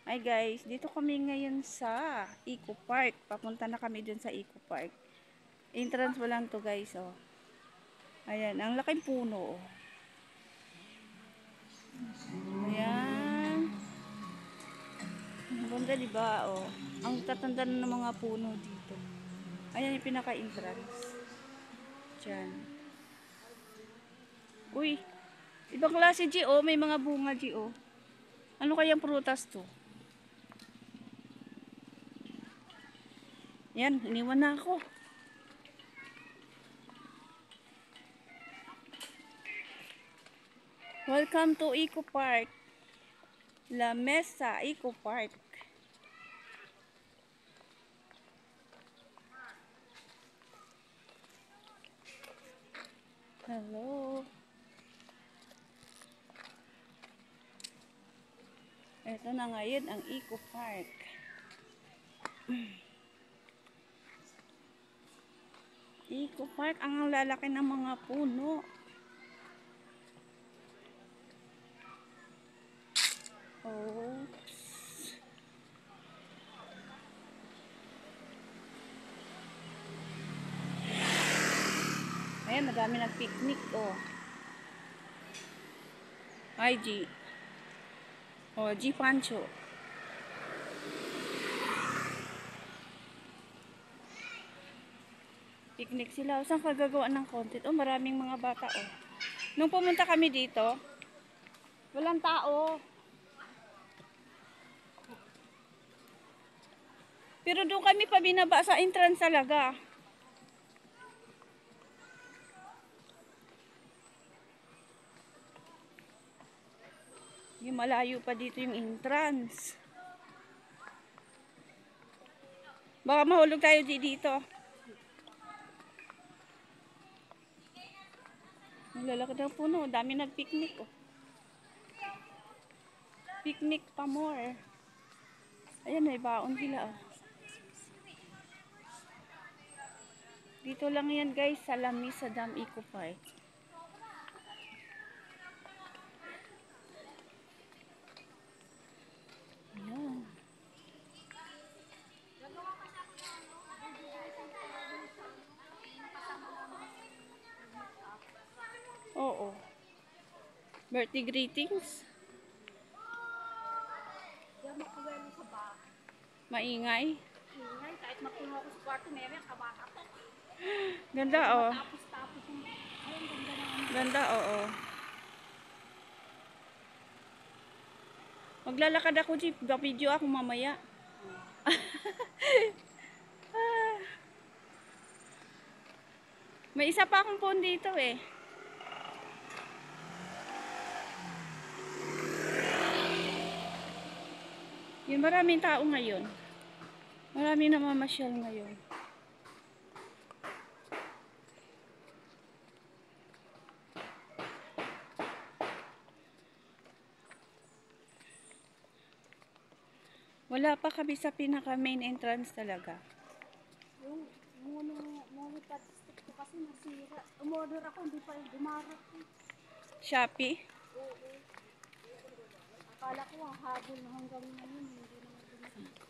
Hi guys, dito kami ngayon sa Eco Park. Papunta na kami dun sa Eco Park. Entrance mo lang to guys, oh. Ayan, ang laking puno, oh. Ayan. Ganda diba, oh. Ang tatanda na ng mga puno dito. Ayan yung pinaka-entrance. Diyan. Uy, ibang klase G, oh. May mga bunga G, oh. Ano kayang prutas to? Yan, iniwan na ako. Welcome to Eco Park. La Mesa Eco Park. Hello. Ito na ngayon ang Eco Park. Eco Park, ang lalaki ng mga puno. Oh. Ayan, madami nag-picnic, oh. Hi, G. Oh, G Pancho. Picnic sila. Saan ka gagawa ng content? Oh, maraming mga bata, oh. Nung pumunta kami dito, walang tao. Pero doon kami pa binaba sa entrance talaga. Yung malayo pa dito yung entrance. Baka mahulog tayo dito. Ang lalaki ng puno. Dami nag-picnic, oh. Picnic pa more. Ayan, may baon sila, oh. Dito lang yan guys, sa La Mesa Dam Eco Park. Ayan. Oo. Birthday greetings. Maingay. Ingay, kahit mapuno ako sa kwarto, may kabakatok. Ganda, oh. Tapos yung, ayun, ganda naman. Ganda, oo. Maglalakad ako, Jeep. Video ako mamaya. May isa pa akong phone dito, eh. Yung maraming tao ngayon. Maraming namamasyal ngayon. Wala pa kami sa pinaka main entrance talaga. Yung statistic ko kasi nasira. Umorder ako, hindi pa dumarat. Shopee. Oo. Akala ko ang habol na hanggang ngayon, hindi naman dumarat.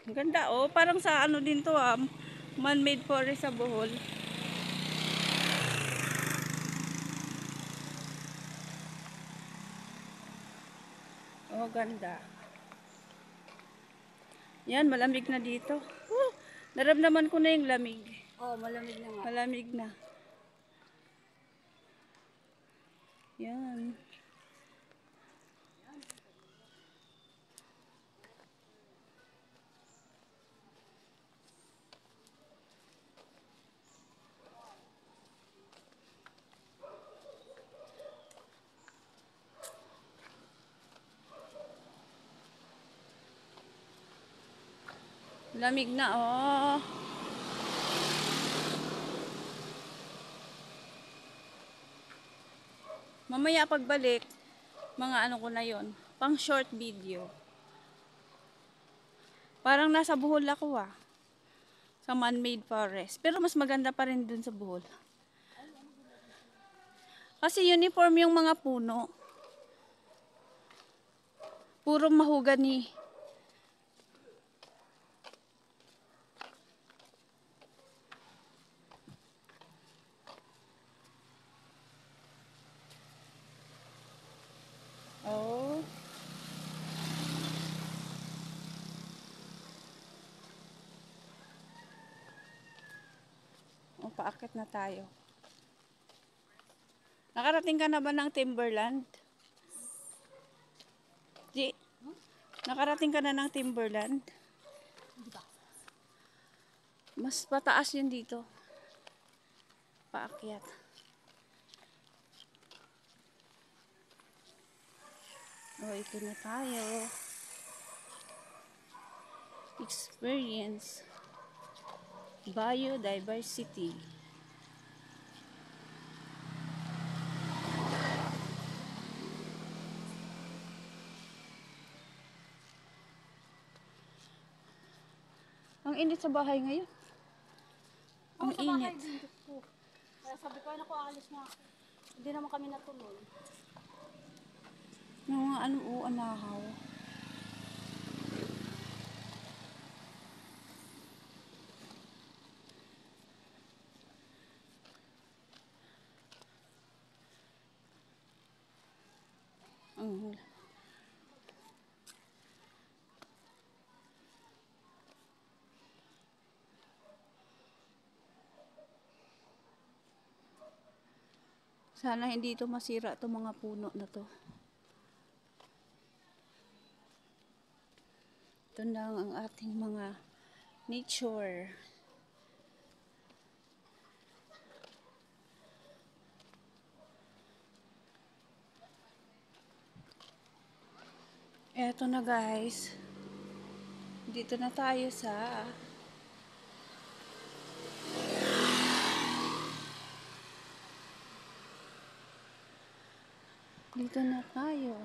Ang ganda, oh. Parang sa ano din to, ah. Man-made forest sa Bohol. Oh, ganda. Yan, malamig na dito. Naramdaman ko na yung lamig. Oh, malamig na nga. Malamig na. Yan. Lamig na, oh. Mamaya pagbalik, mga ano ko na yon, pang short video. Parang nasa Bohol ako, ah. Sa man-made forest. Pero mas maganda pa rin dun sa Bohol. Kasi uniform yung mga puno. Puro mahogany. Oh. O, paakit na tayo. Nakarating ka na ba ng Timberland? Di, nakarating ka na ng Timberland? Mas pataas yun dito. Paakyat. O, ito na tayo. Experience biodiversity. Ang init sa bahay ngayon. Ang Sa bahay init. din ko. Kaya sabi ko, naku, aalis na ako. Hindi naman kami natuloy. Mga ano, anahaw. Ang sana hindi ito masira itong mga puno na to. Ito lang ang ating mga nature. Eto na guys. Dito na tayo sa dito na tayo.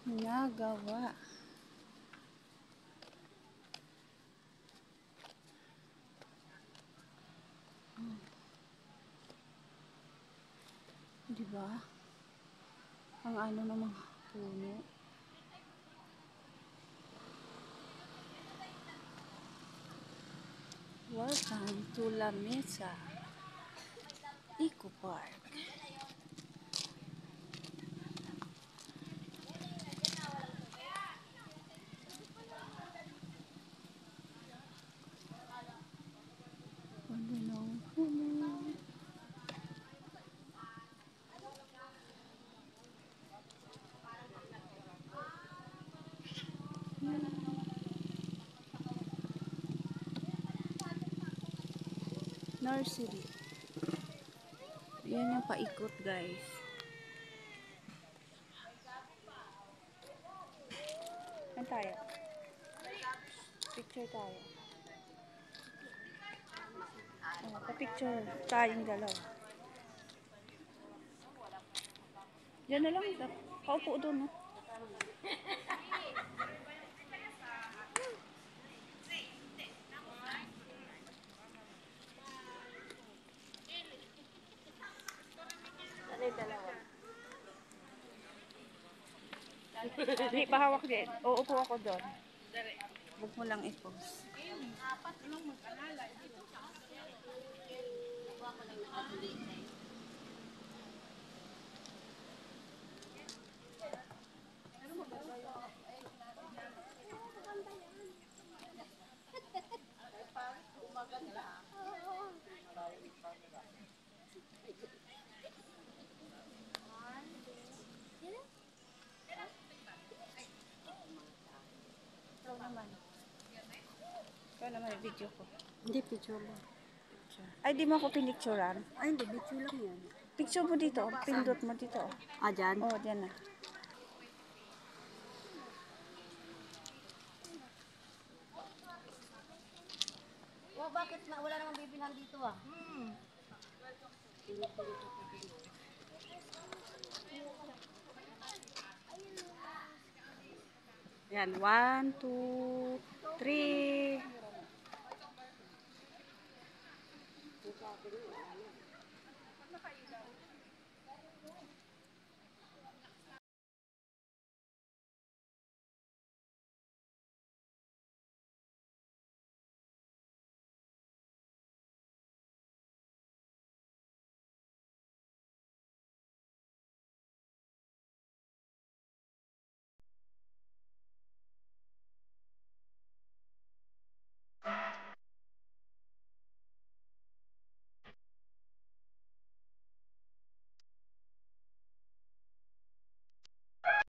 Nagawa. Diba? Ang ano ng mga puno. Welcome to La Mesa Eco Park. Ano ng puno? Nursery. Yan yung paikot guys. Saan tayo? Picture tayo. Oh, pa-picture tayong dalawa. Diyan na lang. Paupo doon. No? Hindi, pahawak din. Uupo ako doon. Huwag mo lang i-post. Ikaw naman yung video ko. Hindi, picture lang. Ay, di mo ako pinicturean. Ay, hindi, picture lang yan. Picture mo dito. Pindot mo dito. Ah, dyan? Oh, dyan na. Oh, bakit na wala namang bibilhan dito ah? Yan, 1, 2, 3.